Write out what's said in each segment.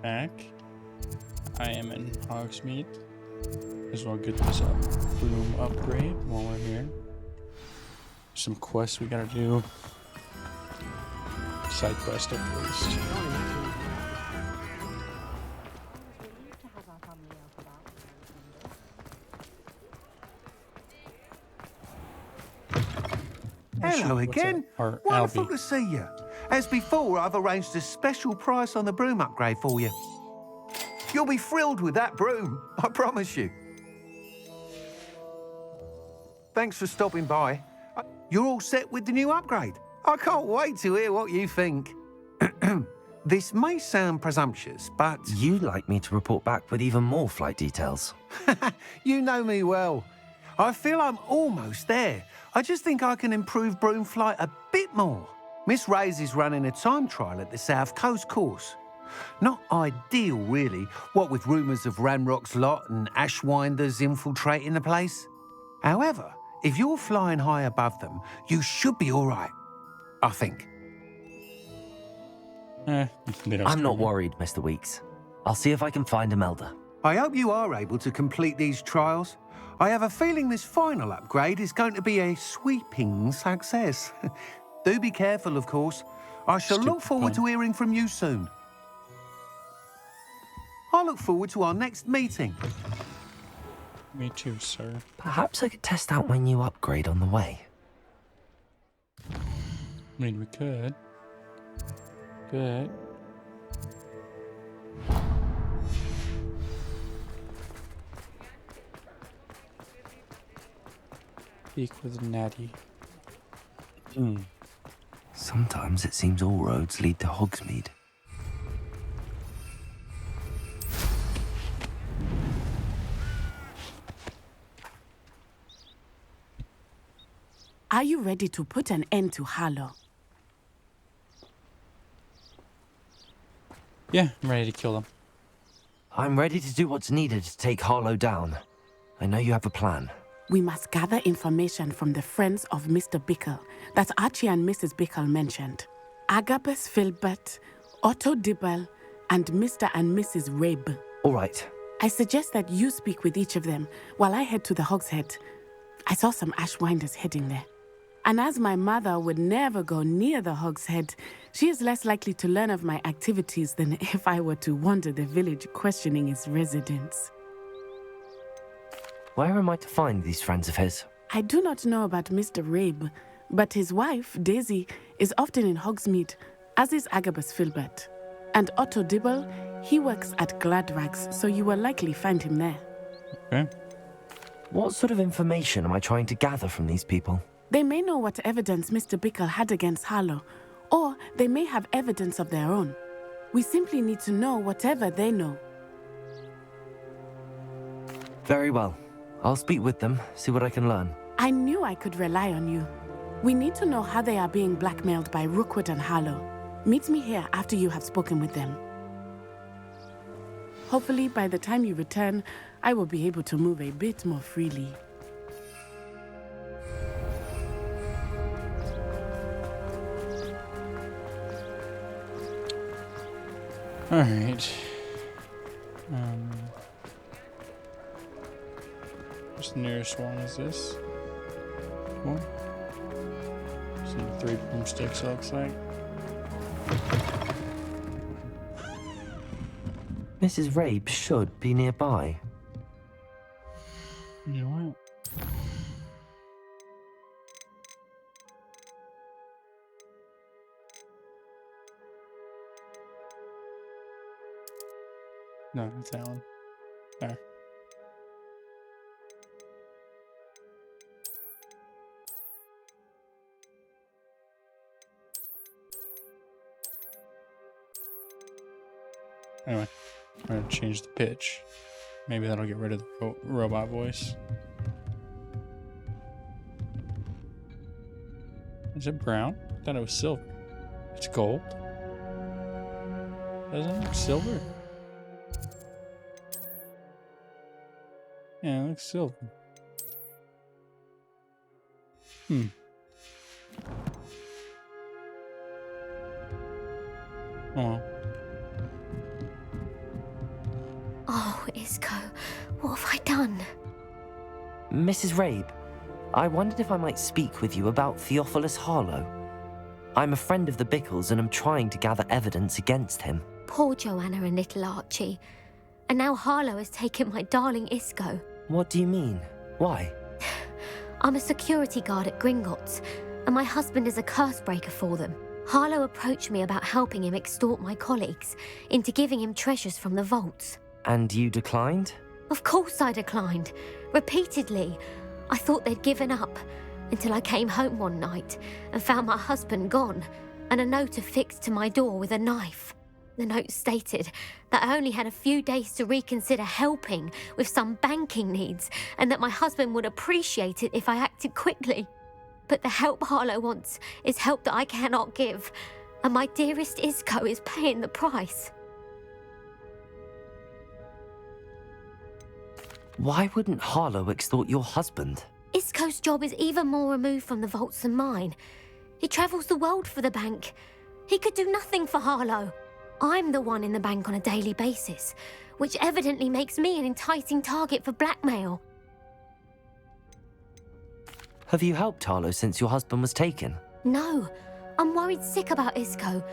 Back. I am in Hogsmeade. As well get this broom upgrade while we're here. Some quests we gotta do. Side quest at least. Hello again. Wonderful to see you. As before, I've arranged a special price on the broom upgrade for you. You'll be thrilled with that broom, I promise you. Thanks for stopping by. You're all set with the new upgrade. I can't wait to hear what you think. This may sound presumptuous, but... You'd like me to report back with even more flight details. You know me well. I feel I'm almost there. I just think I can improve broom flight a bit more. Miss Ray's is running a time trial at the South Coast course. Not ideal, really, what with rumours of Ranrock's lot and Ashwinders infiltrating the place. However, if you're flying high above them, you should be all right, I think. I'm not worried, Mr. Weeks. I'll see if I can find Imelda. I hope you are able to complete these trials. I have a feeling this final upgrade is going to be a sweeping success. Do be careful, of course. I shall look forward to hearing from you soon. I look forward to our next meeting. Me too, sir. Perhaps I could test out my new upgrade on the way. I mean, we could. But... speak with Natty. Sometimes it seems all roads lead to Hogsmeade. Are you ready to put an end to Harlow? Yeah, I'm ready to kill him. I'm ready to do what's needed to take Harlow down. I know you have a plan. We must gather information from the friends of Mr. Bickle that Archie and Mrs. Bickle mentioned. Agabus Filbert, Otto Dibble, and Mr. and Mrs. Rabe. All right. I suggest that you speak with each of them while I head to the Hog's Head. I saw some Ashwinders heading there. And as my mother would never go near the Hog's Head, she is less likely to learn of my activities than if I were to wander the village questioning its residents. Where am I to find these friends of his? I do not know about Mr. Rabe, but his wife, Daisy, is often in Hogsmeade, as is Agabus Filbert. And Otto Dibble, he works at Gladrags, so you will likely find him there. Okay. What sort of information am I trying to gather from these people? They may know what evidence Mr. Bickle had against Harlow, or they may have evidence of their own. We simply need to know whatever they know. Very well. I'll speak with them, see what I can learn. I knew I could rely on you. We need to know how they are being blackmailed by Rookwood and Harlow. Meet me here after you have spoken with them. Hopefully, by the time you return, I will be able to move a bit more freely. All right. What's the nearest one? Is this? Cool. Some 3 broomsticks, it looks like. Mrs. Rabe should be nearby. You know what? No, that's Alan. There. Anyway, I'm gonna change the pitch. Maybe that'll get rid of the robot voice. Is it brown? I thought it was silver. It's gold. Doesn't it look silver? Yeah, it looks silver. Oh, Oh, Isco, what have I done? Mrs. Rabe, I wondered if I might speak with you about Theophilus Harlow. I'm a friend of the Bickles and I'm trying to gather evidence against him. Poor Joanna and little Archie. And now Harlow has taken my darling Isco. What do you mean? Why? I'm a security guard at Gringotts, and my husband is a curse breaker for them. Harlow approached me about helping him extort my colleagues into giving him treasures from the vaults. And you declined? Of course I declined. Repeatedly. I thought they'd given up, until I came home one night and found my husband gone, and a note affixed to my door with a knife. The note stated that I only had a few days to reconsider helping with some banking needs, and that my husband would appreciate it if I acted quickly. But the help Harlow wants is help that I cannot give, and my dearest Isco is paying the price. Why wouldn't Harlow extort your husband? Isco's job is even more removed from the vaults than mine. He travels the world for the bank. He could do nothing for Harlow. I'm the one in the bank on a daily basis, which evidently makes me an enticing target for blackmail. Have you helped Harlow since your husband was taken? No, I'm worried sick about Isco,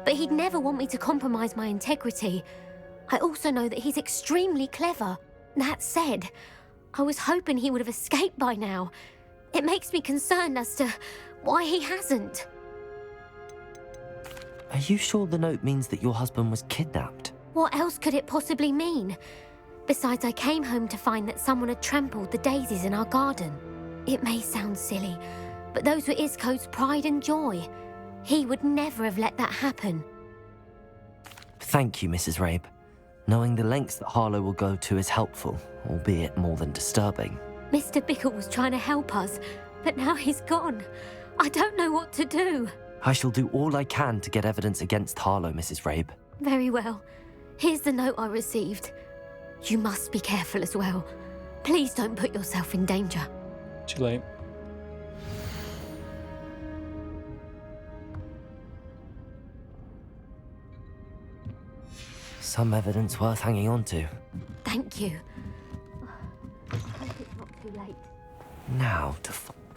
but he'd never want me to compromise my integrity. I also know that he's extremely clever. That said, I was hoping he would have escaped by now. It makes me concerned as to why he hasn't. Are you sure the note means that your husband was kidnapped? What else could it possibly mean? Besides, I came home to find that someone had trampled the daisies in our garden. It may sound silly, but those were Isco's pride and joy. He would never have let that happen. Thank you, Mrs. Rabe. Knowing the lengths that Harlow will go to is helpful, albeit more than disturbing. Mr. Bickle was trying to help us, but now he's gone. I don't know what to do. I shall do all I can to get evidence against Harlow, Mrs. Rabe. Very well. Here's the note I received. You must be careful as well. Please don't put yourself in danger. too late. Some evidence worth hanging on to. Thank you. I hope it's not too late. Now,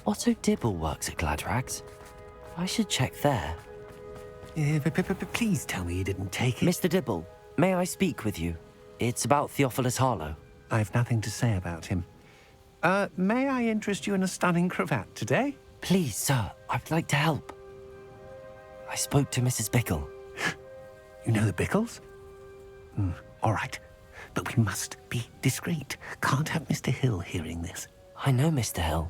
Otto Dibble works at Gladrags. I should check there. Please tell me you didn't take it. Mr. Dibble, may I speak with you? It's about Theophilus Harlow. I've nothing to say about him. May I interest you in a stunning cravat today? Please, sir, I'd like to help. I spoke to Mrs. Bickle. You know the Bickles? All right. But we must be discreet. Can't have Mr. Hill hearing this. I know Mr. Hill.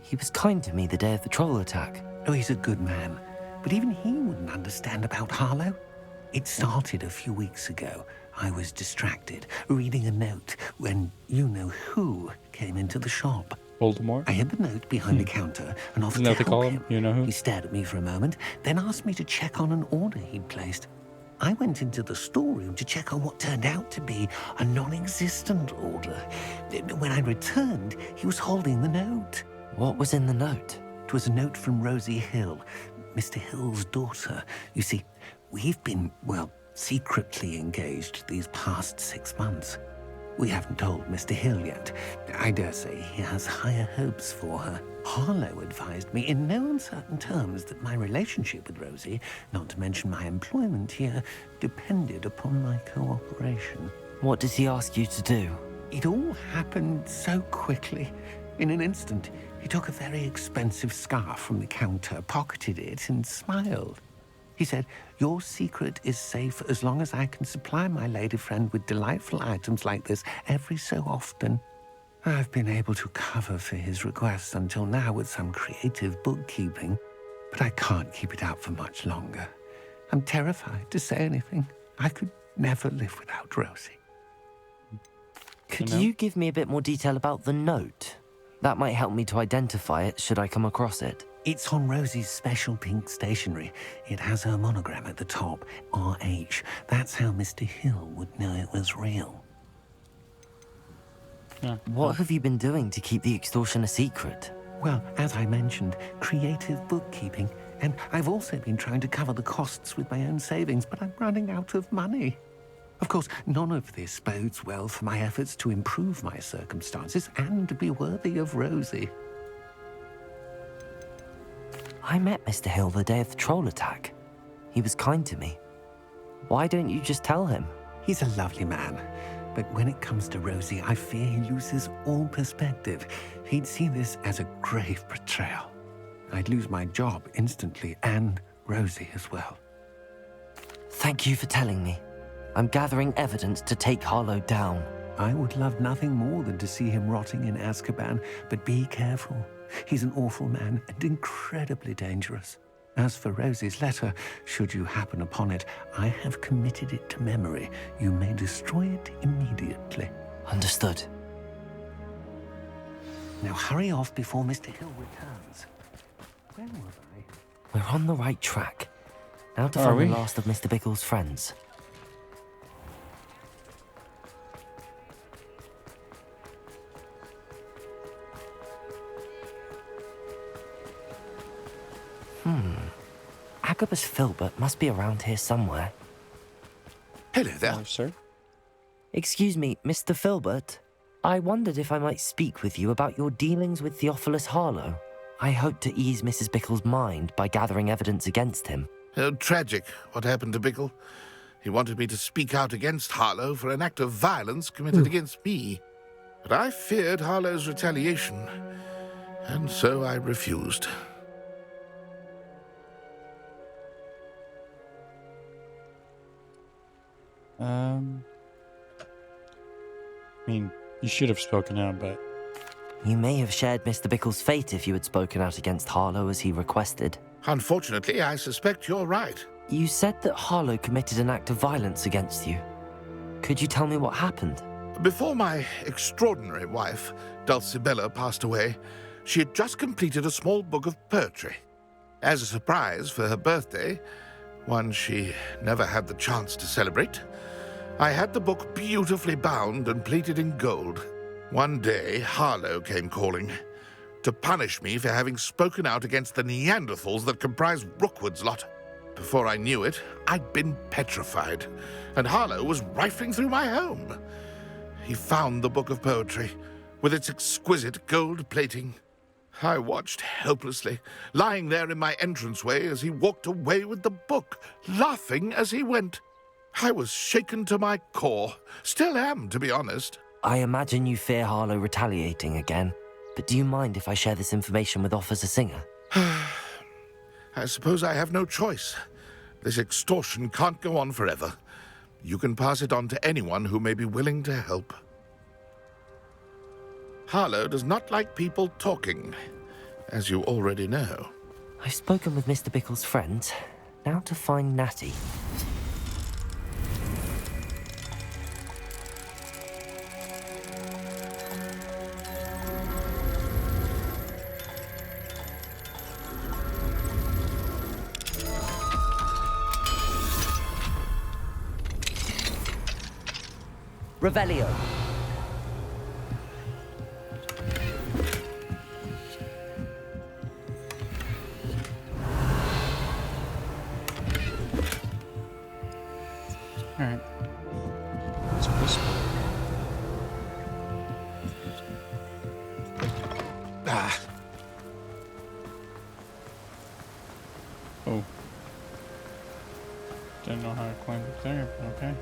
He was kind to me the day of the troll attack. Oh, he's a good man. But even he wouldn't understand about Harlow. It started a few weeks ago. I was distracted, reading a note, when you-know-who came into the shop. Voldemort? I hid the note behind the counter and offered Isn't that to what they call help him? You-know-who? He stared at me for a moment, then asked me to check on an order he'd placed. I went into the storeroom to check on what turned out to be a non-existent order. When I returned, he was holding the note. What was in the note? It was a note from Rosie Hill, Mr. Hill's daughter. You see, we've been, well, secretly engaged these past 6 months. We haven't told Mr. Hill yet. I dare say he has higher hopes for her. Harlow advised me in no uncertain terms that my relationship with Rosie, not to mention my employment here, depended upon my cooperation. What does he ask you to do? It all happened so quickly. In an instant, he took a very expensive scarf from the counter, pocketed it, and smiled. He said, "Your secret is safe as long as I can supply my lady friend with delightful items like this every so often." I've been able to cover for his requests until now with some creative bookkeeping, but I can't keep it up for much longer. I'm terrified to say anything. I could never live without Rosie. Could You know? you give me a bit more detail about the note? That might help me to identify it should I come across it. It's on Rosie's special pink stationery. It has her monogram at the top, RH. That's how Mr. Hill would know it was real. Yeah. What have you been doing to keep the extortion a secret? Well, as I mentioned, creative bookkeeping. And I've also been trying to cover the costs with my own savings, but I'm running out of money. Of course, none of this bodes well for my efforts to improve my circumstances and to be worthy of Rosie. I met Mr. Hill the day of the troll attack. He was kind to me. Why don't you just tell him? He's a lovely man, but when it comes to Rosie, I fear he loses all perspective. He'd see this as a grave betrayal. I'd lose my job instantly, and Rosie as well. Thank you for telling me. I'm gathering evidence to take Harlow down. I would love nothing more than to see him rotting in Azkaban, but be careful. He's an awful man and incredibly dangerous. As for Rosie's letter, should you happen upon it, I have committed it to memory. You may destroy it immediately. Understood. Now hurry off before Mr. Hill returns. Where was I? We're on the right track. Now to Are find we? the last of Mr. Bickle's friends. Agabus Filbert must be around here somewhere. Hello there. Hello, sir. Excuse me, Mr. Filbert. I wondered if I might speak with you about your dealings with Theophilus Harlow. I hope to ease Mrs. Bickle's mind by gathering evidence against him. Oh, tragic what happened to Bickle. He wanted me to speak out against Harlow for an act of violence committed against me. But I feared Harlow's retaliation, and so I refused. I mean, you should have spoken out, but You may have shared Mr. Bickle's fate if you had spoken out against Harlow as he requested. Unfortunately, I suspect you're right. You said that Harlow committed an act of violence against you. Could you tell me what happened? Before my extraordinary wife, Dulcibella, passed away, she had just completed a small book of poetry. As a surprise for her birthday, one she never had the chance to celebrate, I had the book beautifully bound and plated in gold. One day, Harlow came calling to punish me for having spoken out against the Neanderthals that comprise Rookwood's lot. Before I knew it, I'd been petrified, and Harlow was rifling through my home. He found the book of poetry, with its exquisite gold plating. I watched helplessly, lying there in my entranceway as he walked away with the book, laughing as he went. I was shaken to my core. Still am, to be honest. I imagine you fear Harlow retaliating again, but do you mind if I share this information with Officer Singer? I suppose I have no choice. This extortion can't go on forever. You can pass it on to anyone who may be willing to help. Harlow does not like people talking, as you already know. I've spoken with Mr. Bickle's friends. Now to find Natty. Revelio. alright. Let's whisper. Ah, Oh. Didn't know how to climb up there, but okay.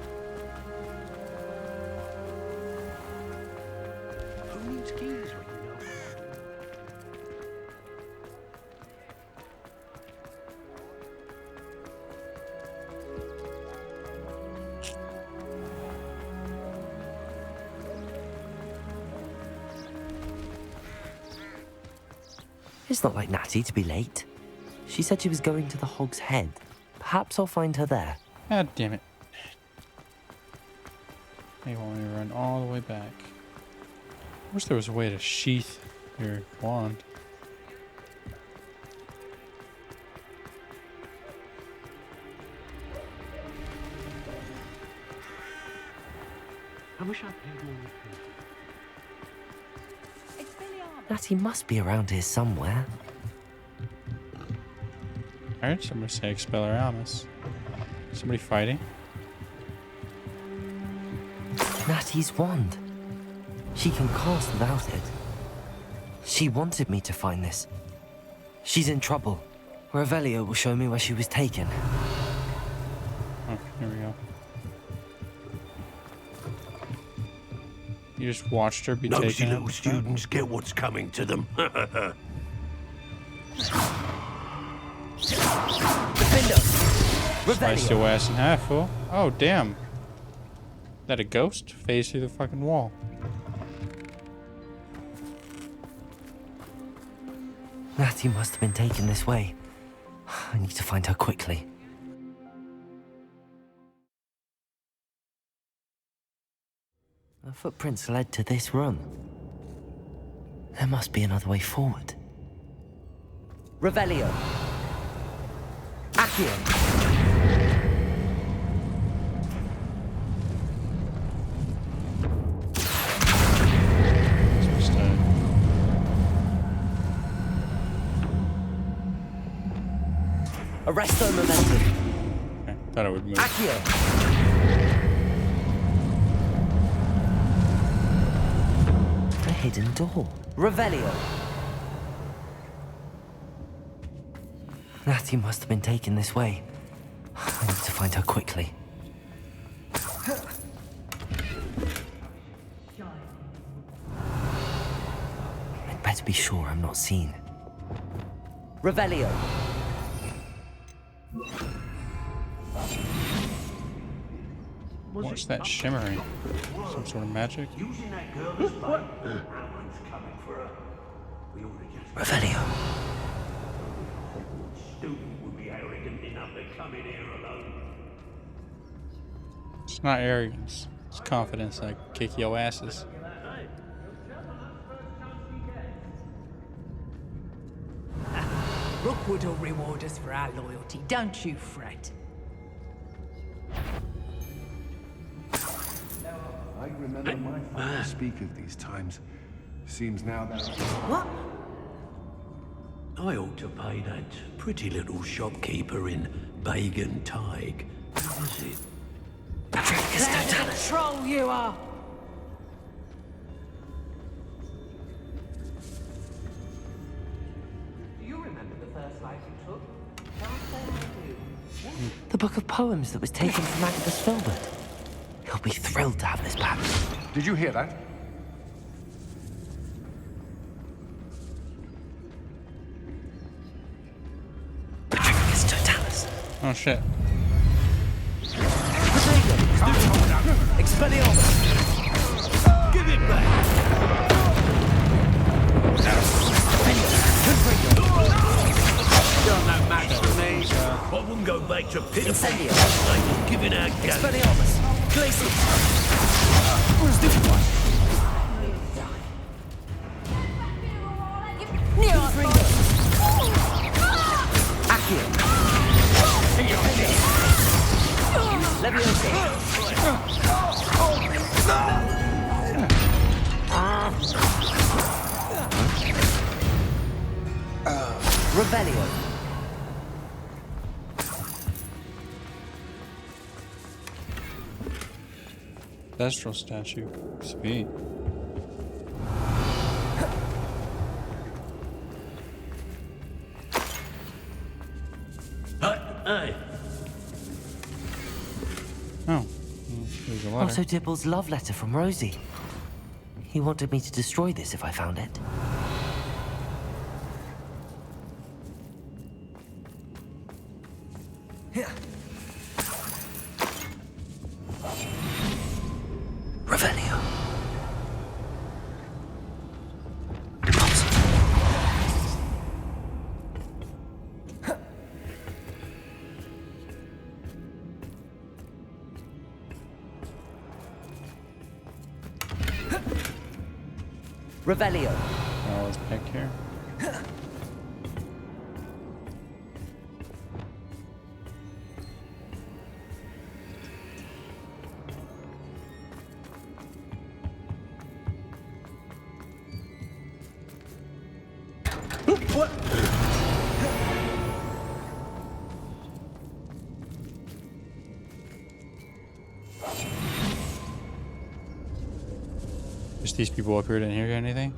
Who needs keys when you know? It's not like Natty to be late. She said she was going to the Hog's Head. Perhaps I'll find her there. God damn it. They want me to run all the way back. I wish there was a way to sheath your wand. I wish I paid more attention. Natty must be around here somewhere. I heard somebody say Expelliarmus. Somebody fighting? Natty's wand. She can cast without it. She wanted me to find this. She's in trouble. Revelio will show me where she was taken. Oh, here we go. You just watched her be Nosy taken little out? students get what's coming to them. Defender! Sliced Revelio! your ass in half, fool. Oh, damn. Is that a ghost? Phased through the fucking wall. Natty must have been taken this way. I need to find her quickly. Her footprints led to this room. There must be another way forward. Revelio! Accio! Just, Arresto momentum! okay, thought it would move. Accio! A hidden door. Revelio! Natty must have been taken this way. I need to find her quickly. I'd better be sure I'm not seen. Revelio! What's that shimmering? Some sort of magic? Using that girl as bait. Someone's coming for her. We ought to just... Revelio! Student would be arrogant enough to come in here alone. It's not arrogance. It's confidence. I kick your asses. Rookwood will reward us for our loyalty, don't you fret. I remember my father speak of these times. Seems now that... What? I ought to pay that pretty little shopkeeper in Bagan Tig. What was it? Clever troll you are! Do you remember the first life you took? Can't say I do. The book of poems that was taken from Agabus Filbert. He'll be thrilled to have this back. Did you hear that? Patricus Totalis. Oh shit. Expelliarmus! Give it back! You're no match for me. I wouldn't go back to Pitiful. Incendio! They were giving out gas. Expelliarmus! Glacius! Accio! Leviosa! Revelio! Thestral statue. Sweet. Hey, Oh. There's a letter. Also Dibble's love letter from Rosie. He wanted me to destroy this if I found it. Revelio. Revelio. Oh, let's pick here. These people up here didn't hear anything?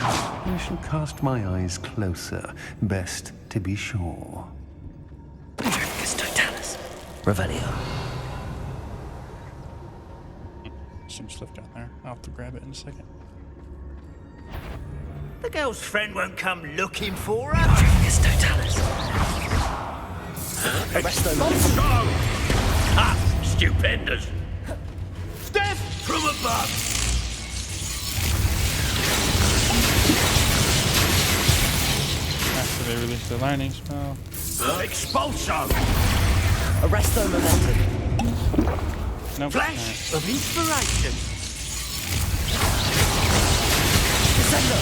I shall cast my eyes closer, best to be sure. Totalis. Revelio. Some stuff down there. I'll have to grab it in a second. The girl's friend won't come looking for her. Totalis. Arresto. Ah, stupendous. Death From above. After they release the lightning spell. Expulso. Arresto momentum. Nope. flash of inspiration. Descendo.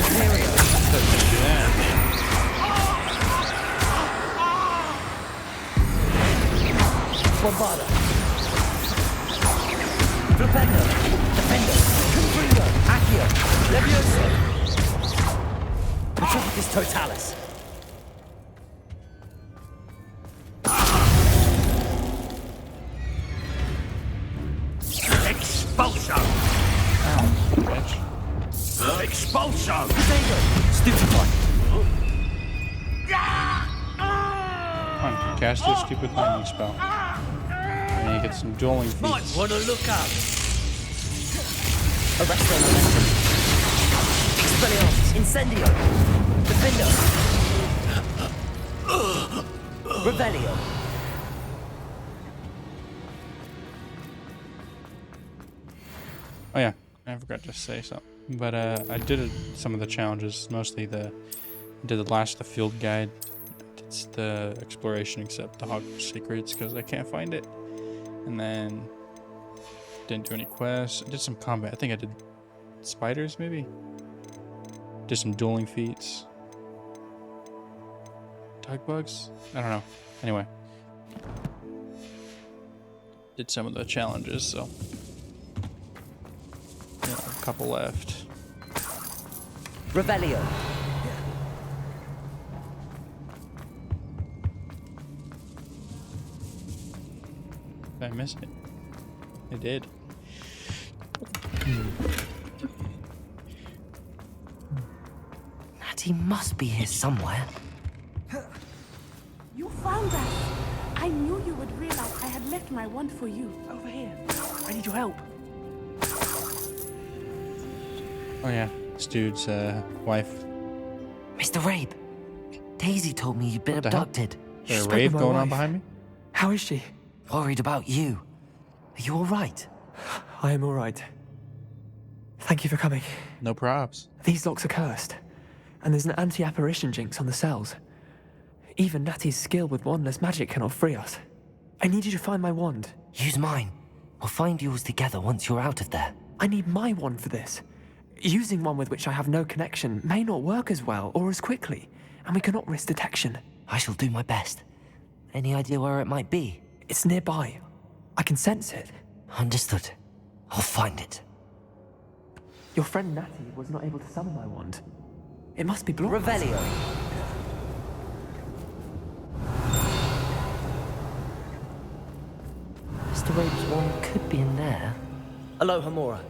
Imperio. Bombarda. Flipendo. Defendo. Confringo. Accio. Levioso. Petrificus Totalis. Expulso. Bitch. Expulso. Crusader. Stupefy. Come on, cast your stupid lightning spell. And you get some dueling Might feats. want to look up. Arresto momentum. Expelliarmus. Incendio. Defendo. Revelio. Oh yeah, I forgot to say something. But I did some of the challenges, mostly I did the last of the field guide. It's the exploration except the Hogwarts secrets because I can't find it. And then didn't do any quests. I did some combat. I think I did spiders maybe. Did some dueling feats. Dog bugs? I don't know. Anyway. Did some of the challenges, so yeah, a couple left. Revelio. Did I miss it? I did. Natty must be here somewhere. You found us. I knew you would realize I had left my wand for you. Over here. I need your help. Oh yeah, this dude's wife. Mr. Rabe. Daisy told me you'd been What the hell? abducted. Is there a spoke rave with my going on wife. behind me? How is she? Worried about you. Are you alright? I am all right. Thank you for coming. No props. These locks are cursed, and there's an anti-apparition jinx on the cells. Even Natty's skill with wandless magic cannot free us. I need you to find my wand. Use mine. We'll find yours together once you're out of there. I need my wand for this. Using one with which I have no connection may not work as well or as quickly, and we cannot risk detection. I shall do my best. Any idea where it might be? It's nearby. I can sense it. Understood. I'll find it. Your friend Natty was not able to summon my wand. It must be blocked. Revelio. Mr. Rabe's wand could be in there. Aloha, Mora.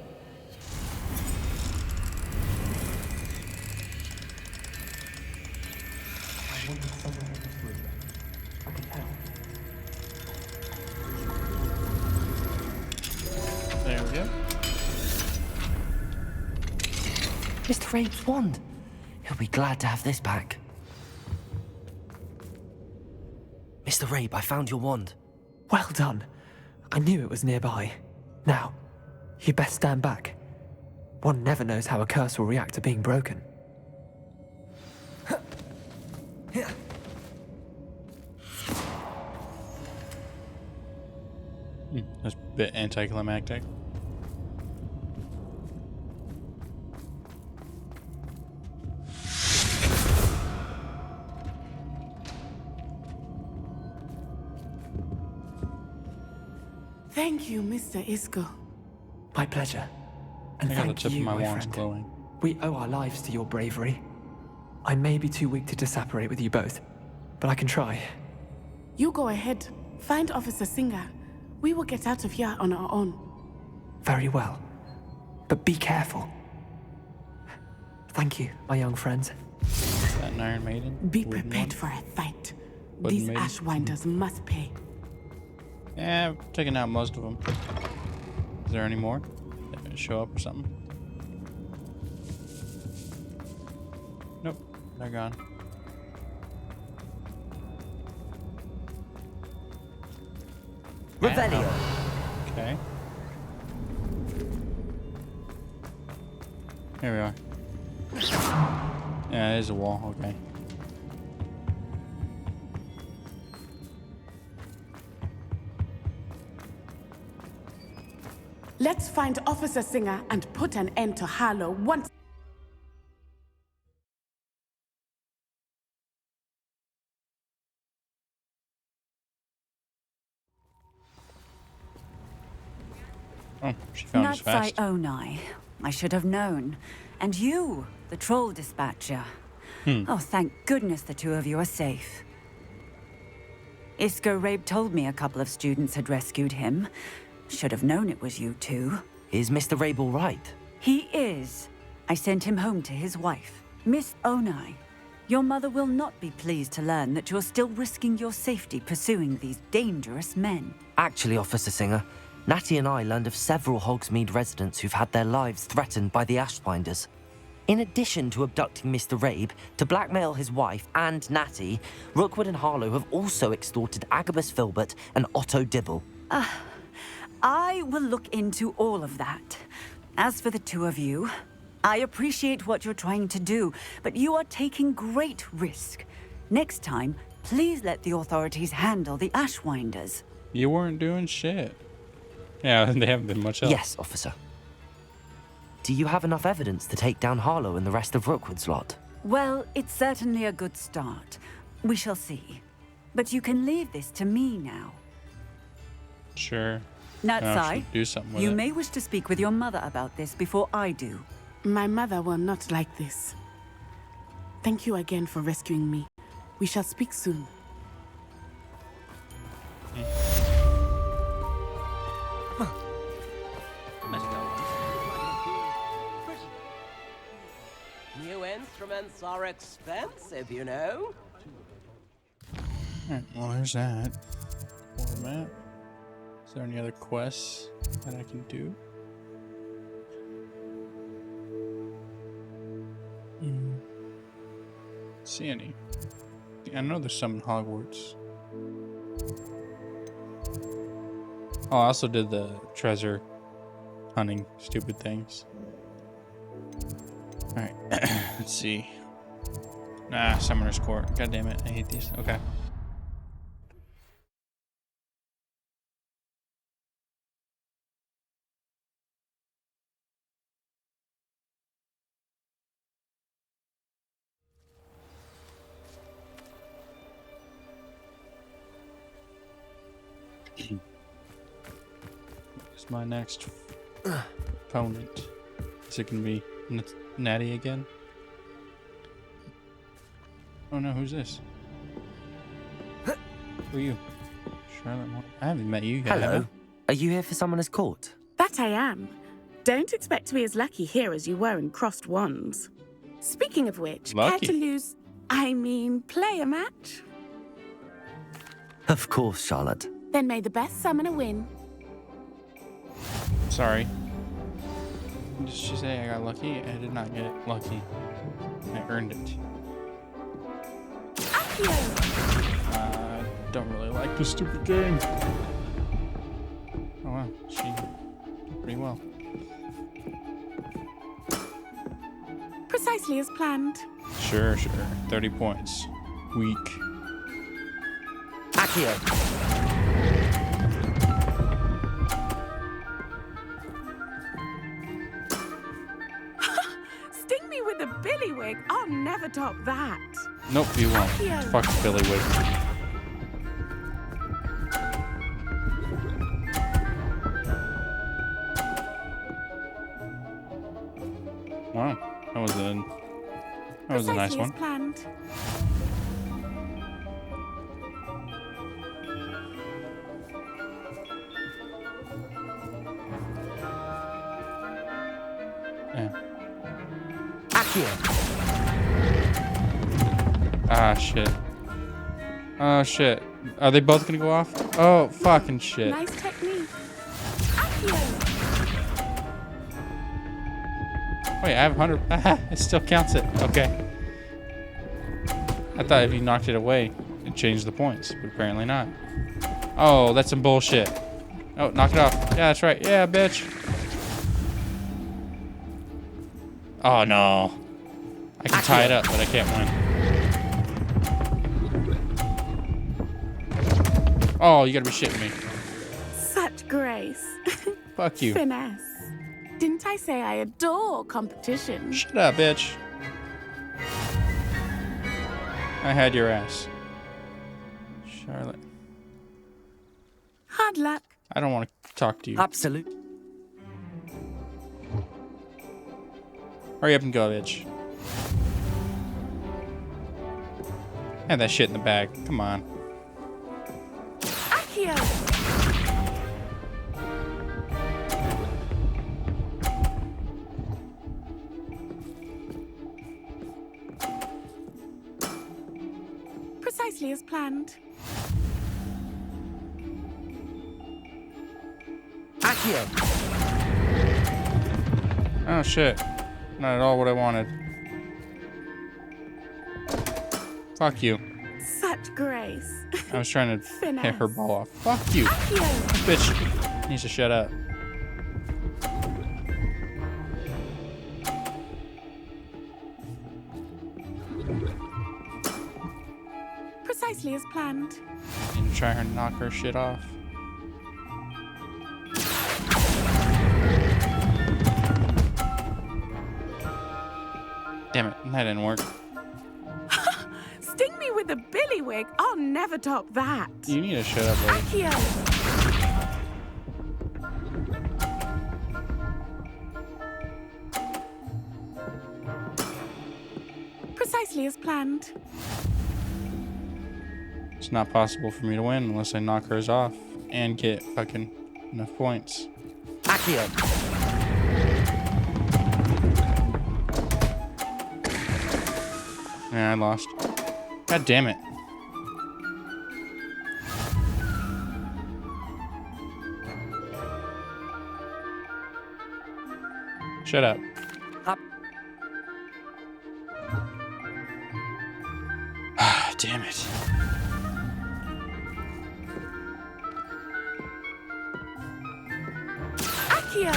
There we go. Mr. Rabe's wand. He'll be glad to have this back. Mr. Rabe, I found your wand. Well done. I knew it was nearby. Now, you best stand back. One never knows how a curse will react to being broken. That's a bit anticlimactic. Thank you, Mr. Isco. My pleasure. And I got the thank tip of you, my my wand friend. glowing. We owe our lives to your bravery. I may be too weak to disapparate with you both, but I can try. You go ahead. Find Officer Singer. We will get out of here on our own. Very well. But be careful. Thank you, my young friends. Is that an Iron Maiden? Be Wooden prepared one? for a fight. Wooden These maiden? Ashwinders must pay. Yeah, I've taken out most of them. Is there any more? They're gonna show up or something? Nope, they're gone. Revelio. Okay. Here we are. Yeah, there's a wall. Okay. Let's find Officer Singer and put an end to Harlow once. Oh, she found us fast. Onai. I should have known. And you, the troll dispatcher. Oh, thank goodness the two of you are safe. Isco Rabe told me a couple of students had rescued him. Should have known it was you two. Is Mr. Rabe all right? He is. I sent him home to his wife. Miss Onai, your mother will not be pleased to learn that you're still risking your safety pursuing these dangerous men. Actually, Officer Singer, Natty and I learned of several Hogsmeade residents who've had their lives threatened by the Ashwinders. In addition to abducting Mr. Rabe to blackmail his wife and Natty, Rookwood and Harlow have also extorted Agabus Filbert and Otto Dibble. I will look into all of that. As for the two of you, I appreciate what you're trying to do, but you are taking great risk. Next time, please let the authorities handle the Ashwinders. You weren't doing shit. Yeah, they haven't been much help. Yes, officer. Do you have enough evidence to take down Harlow and the rest of Rookwood's lot? Well, it's certainly a good start. We shall see. But you can leave this to me now. Sure. Natsai, do something with you it. may wish to speak with your mother about this before I do. My mother will not like this. Thank you again for rescuing me. We shall speak soon. New instruments are expensive, you know. Alright, well, there's that. Format. Is there any other quests that I can do? See any? I know there's some in Hogwarts. Oh, I also did the treasure hunting stupid things. Alright, let's see. Nah, Summoner's Court. God damn it, I hate these. Okay. Who's my next opponent? Is it gonna be Natty again? Oh no, who's this? Who are you? Charlotte Moore. I haven't met you yet. have Hello. I? Are you here for Summoner's Court? That I am. Don't expect to be as lucky here as you were in Crossed Wands. Speaking of which, care Lucky? to lose, play a match? Of course, Charlotte. Then may the best summoner win. Sorry. Did she say I got lucky? I did not get lucky. I earned it. Accio! Don't really like this stupid game. Oh wow, she did pretty well. Precisely as planned. Sure. 30 points. Weak. Accio. Sting me with a billywig. I'll never top that. Nope, you won't. Accio. Fuck Billy Wig. Wow, that was a nice Precisely one. as planned. Yeah. Accio. Ah, shit. Oh, shit. Are they both gonna go off? Oh, fucking shit. Nice technique. Accio. Wait, I have 100. It still counts it. Okay. I thought if you knocked it away, it changed the points, but apparently not. Oh, that's some bullshit. Oh, knock it off. Yeah, that's right. Yeah, bitch. Oh, no. I can tie it up, but I can't win. Oh, you gotta be shitting me. Such grace. Fuck you. Finesse. Didn't I say I adore competition? Shut up, bitch. I had your ass. Charlotte. Hard luck. I don't want to talk to you. Absolute. Hurry up and go, bitch. Have that shit in the bag. Come on. Accio. Precisely as planned. Accio. Oh, shit. Not at all what I wanted. Fuck you. Such grace. I was trying to Finesse. hit her ball off. Fuck you. Accio. This bitch needs to shut up. Precisely as planned. Need to try her and knock her shit off. Damn it, that didn't work. Sting me with a billywig. I'll never top that. You need to shut up, lady. Accio. Precisely as planned. It's not possible for me to win unless I knock hers off and get fucking enough points. Accio. Yeah, I lost. God damn it. Shut up. Up. Ah, damn it. Accio.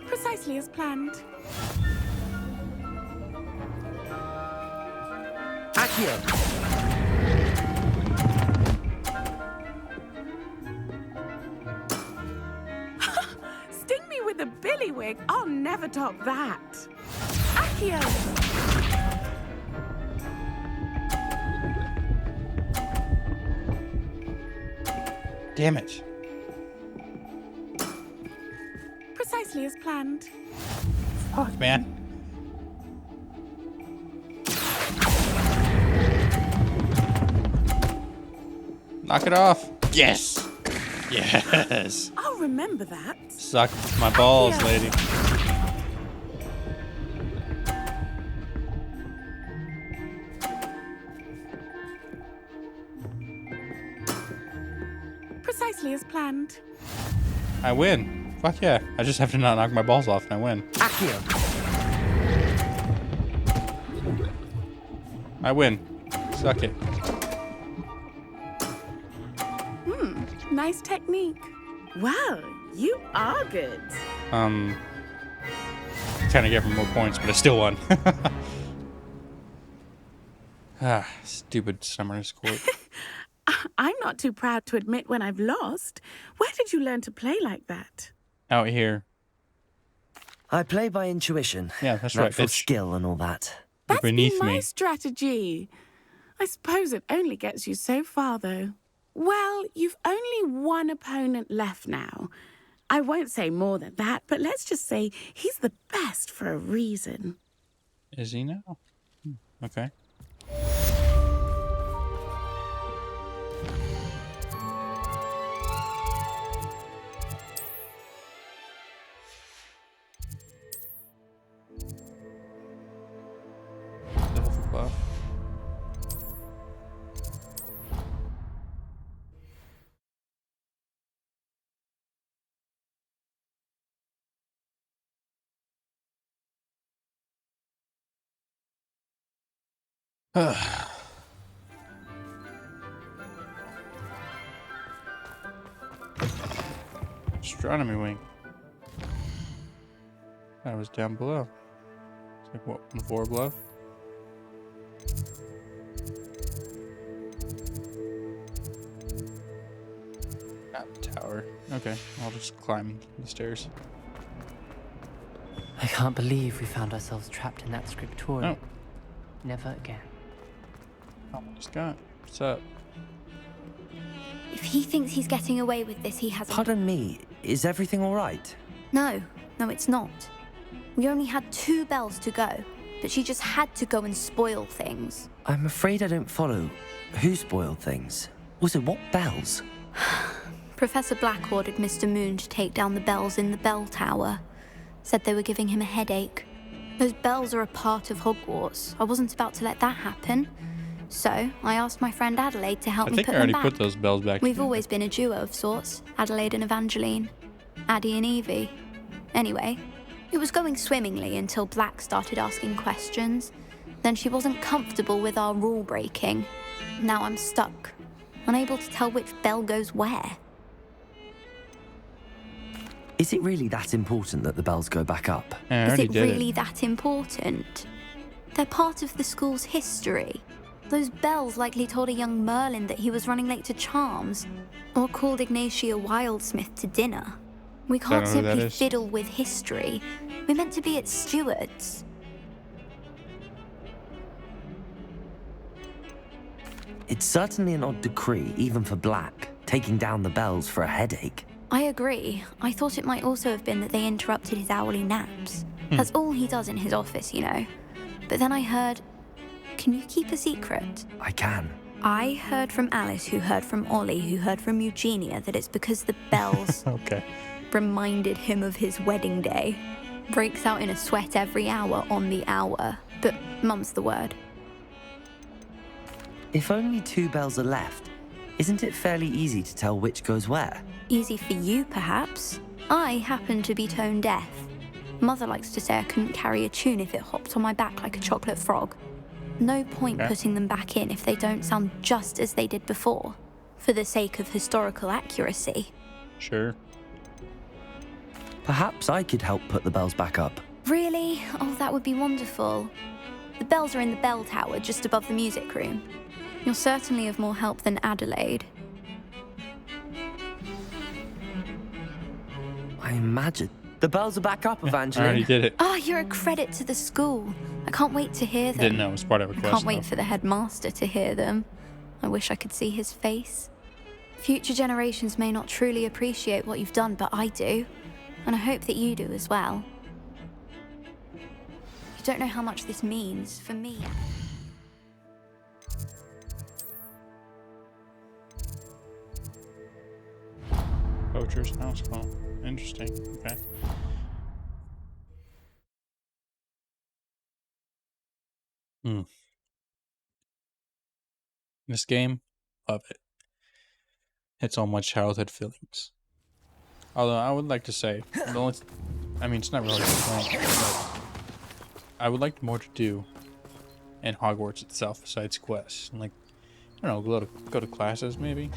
Precisely as planned. Accio. Sting me with a billywig. I'll never top that. Accio. Damn it. Precisely as planned. Fuck, man. Knock it off. Yes. Yes. I'll remember that. Suck my balls, lady. Precisely as planned. I win. Fuck yeah. I just have to not knock my balls off and I win. Accio. I win. Suck it. Nice technique. Wow, you are good. Kind of gave him more points, but I still won. Ah, stupid summoner's court. I'm not too proud to admit when I've lost. Where did you learn to play like that? Out here. I play by intuition. Yeah, that's right, Natural bitch. skill and all that. You're That's beneath been my me. strategy. I suppose it only gets you so far, though. Well, you've only one opponent left now. I won't say more than that, but let's just say he's the best for a reason. Is he now? Okay. buff. Astronomy wing. That was down below. It's like what, on the floor below? Not the tower. Okay, I'll just climb the stairs. I can't believe we found ourselves trapped in that scriptorium. Oh. Never again. Oh, Scott, what's up? If he thinks he's getting away with this, he hasn't. Pardon me, is everything all right? No, it's not. We only had 2 bells to go, but she just had to go and spoil things. I'm afraid I don't follow. Who spoiled things? Also, what bells? Professor Black ordered Mr. Moon to take down the bells in the bell tower. Said they were giving him a headache. Those bells are a part of Hogwarts. I wasn't about to let that happen. So, I asked my friend Adelaide to help me put them back. I think I already put those bells back. We've always been a duo of sorts, Adelaide and Evangeline. Addie and Evie. Anyway, it was going swimmingly until Black started asking questions. Then she wasn't comfortable with our rule breaking. Now I'm stuck, unable to tell which bell goes where. Is it really that important that the bells go back up? Is it really that important? They're part of the school's history. Those bells likely told a young Merlin that he was running late to Charms, or called Ignatia Wildsmith to dinner. We can't simply fiddle with history. We're meant to be its stewards. It's certainly an odd decree, even for Black, taking down the bells for a headache. I agree. I thought it might also have been that they interrupted his hourly naps. That's all he does in his office, you know. But then I heard... Can you keep a secret? I can. I heard from Alice, who heard from Ollie, who heard from Eugenia, that it's because the bells reminded him of his wedding day. Breaks out in a sweat every hour on the hour. But mum's the word. If only 2 bells are left, isn't it fairly easy to tell which goes where? Easy for you, perhaps. I happen to be tone deaf. Mother likes to say I couldn't carry a tune if it hopped on my back like a chocolate frog. No point putting them back in if they don't sound just as they did before, for the sake of historical accuracy. Sure. Perhaps I could help put the bells back up. Really? Oh, that would be wonderful. The bells are in the bell tower just above the music room. You're certainly of more help than Adelaide. I imagine. The bells are back up, Evangeline. I already did it. Oh, you're a credit to the school. I can't wait to hear them. Didn't know it was part of a quest. I can't wait for the headmaster to hear them. I wish I could see his face. Future generations may not truly appreciate what you've done, but I do. And I hope that you do as well. You don't know how much this means for me. Poacher's house call. Interesting. Okay. This game, love it. It's all my childhood feelings. Although I would like to say, it's not really a complaint, but I would like more to do in Hogwarts itself besides quests. Like, I don't know, go to classes maybe.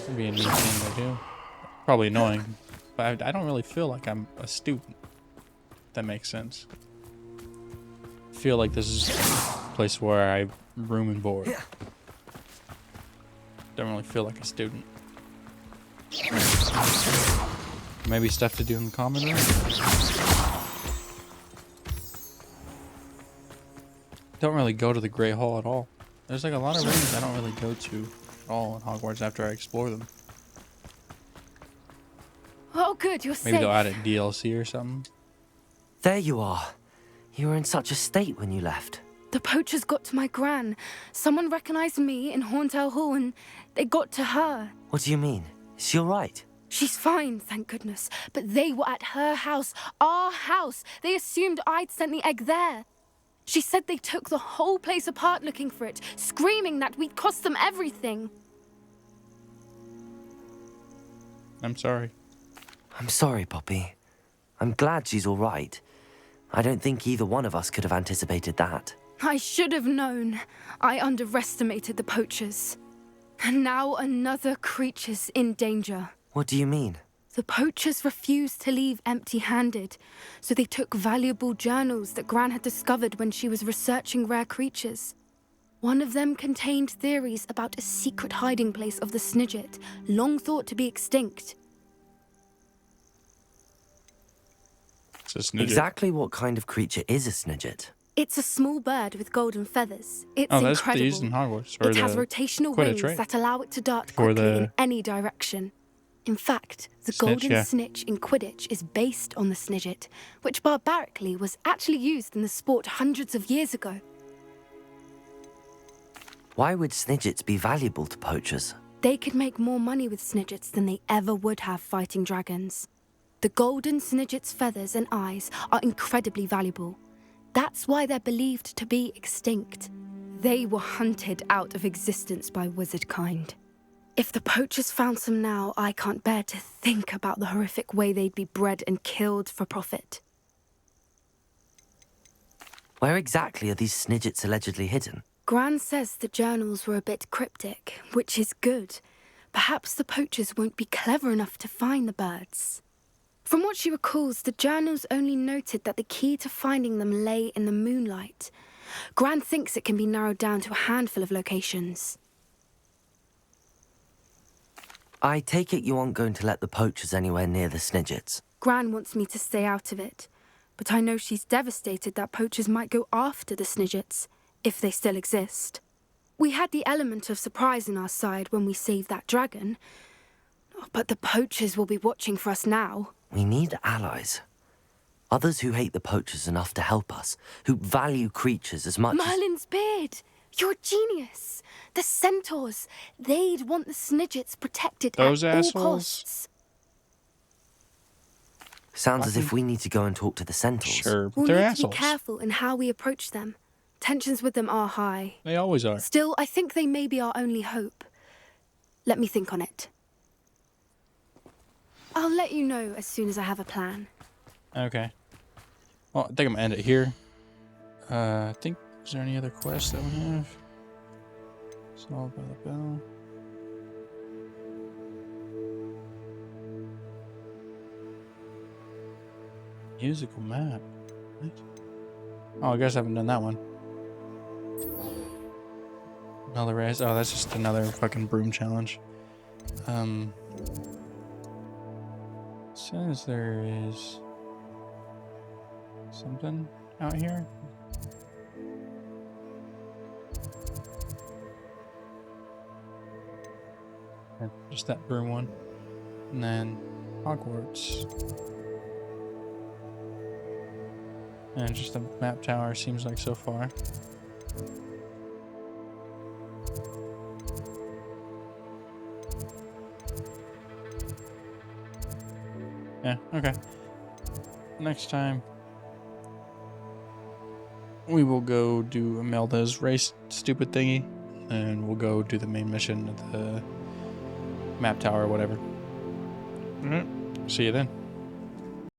That'd be a neat thing to do. Probably annoying, but I don't really feel like I'm a student. If that makes sense. I feel like this is a place where I room and board. Don't really feel like a student. Maybe stuff to do in the common room. Don't really go to the Great Hall at all. There's like a lot of rooms I don't really go to at all in Hogwarts after I explore them. Oh, good, you're safe. Maybe they'll add a DLC or something. There you are. You were in such a state when you left. The poachers got to my gran. Someone recognized me in Horntail Hall and they got to her. What do you mean? Is she all right? She's fine, thank goodness. But they were at her house, our house. They assumed I'd sent the egg there. She said they took the whole place apart looking for it, screaming that we'd cost them everything. I'm sorry. I'm sorry, Poppy. I'm glad she's all right. I don't think either one of us could have anticipated that. I should have known. I underestimated the poachers. And now another creature's in danger. What do you mean? The poachers refused to leave empty-handed, so they took valuable journals that Gran had discovered when she was researching rare creatures. One of them contained theories about a secret hiding place of the Snidget, long thought to be extinct. It's a Snidget. Exactly what kind of creature is a Snidget? It's a small bird with golden feathers. It's that's incredible. they used in Hogwarts. Or it has rotational wings that allow it to dart quickly in any direction. In fact, the golden snitch in Quidditch is based on the Snidget, which barbarically was actually used in the sport hundreds of years ago. Why would Snidgets be valuable to poachers? They could make more money with Snidgets than they ever would have fighting dragons. The golden Snidget's feathers and eyes are incredibly valuable. That's why they're believed to be extinct. They were hunted out of existence by wizard kind. If the poachers found some now, I can't bear to think about the horrific way they'd be bred and killed for profit. Where exactly are these Snidgets allegedly hidden? Gran says the journals were a bit cryptic, which is good. Perhaps the poachers won't be clever enough to find the birds. From what she recalls, the journals only noted that the key to finding them lay in the moonlight. Gran thinks it can be narrowed down to a handful of locations. I take it you aren't going to let the poachers anywhere near the Snidgets? Gran wants me to stay out of it, but I know she's devastated that poachers might go after the Snidgets, if they still exist. We had the element of surprise on our side when we saved that dragon, but the poachers will be watching for us now. We need allies. Others who hate the poachers enough to help us, who value creatures as much Merlin's beard! You're a genius! The centaurs! They'd want the Snidgets protected Those at assholes? all costs. Sounds as if we need to go and talk to the centaurs. Sure, but We'll they're need assholes. to be careful in how we approach them. Tensions with them are high. They always are. Still, I think they may be our only hope. Let me think on it. I'll let you know as soon as I have a plan. Okay. Well, I think I'm gonna end it here. I think, is there any other quests that we have? Solved by the bell. Musical map. What? Oh, I guess I haven't done that one. Another race. Oh, that's just another fucking broom challenge. Says there is something out here. Or just that broom one. And then Hogwarts. And just a map tower seems like so far. Yeah, okay. Next time, we will go do Imelda's race stupid thingy, and we'll go do the main mission at the map tower or whatever. Alright, see you then.